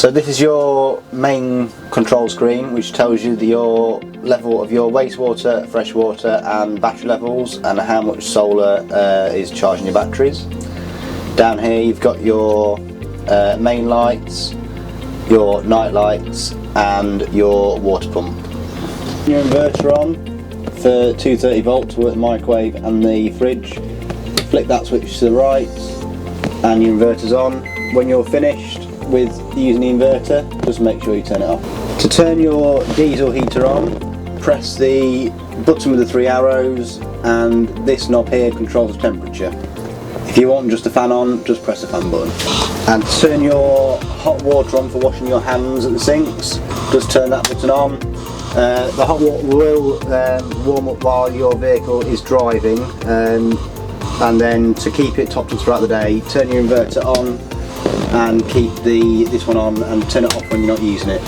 So this is your main control screen, which tells you your level of your wastewater, freshwater and battery levels, and how much solar is charging your batteries. Down here you've got your main lights, your night lights and your water pump. Your inverter on for 230 volts to work the microwave and the fridge. Flick that switch to the right and your inverter's on. When you're finished with using the inverter, just make sure you turn it off. To turn your diesel heater on, press the button with the 3 arrows, and this knob here controls the temperature. If you want just a fan on, just press the fan button. And to turn your hot water on for washing your hands at the sinks, just turn that button on. The hot water will warm up while your vehicle is driving, and then to keep it topped up throughout the day, turn your inverter on and keep this one on and turn it off when you're not using it.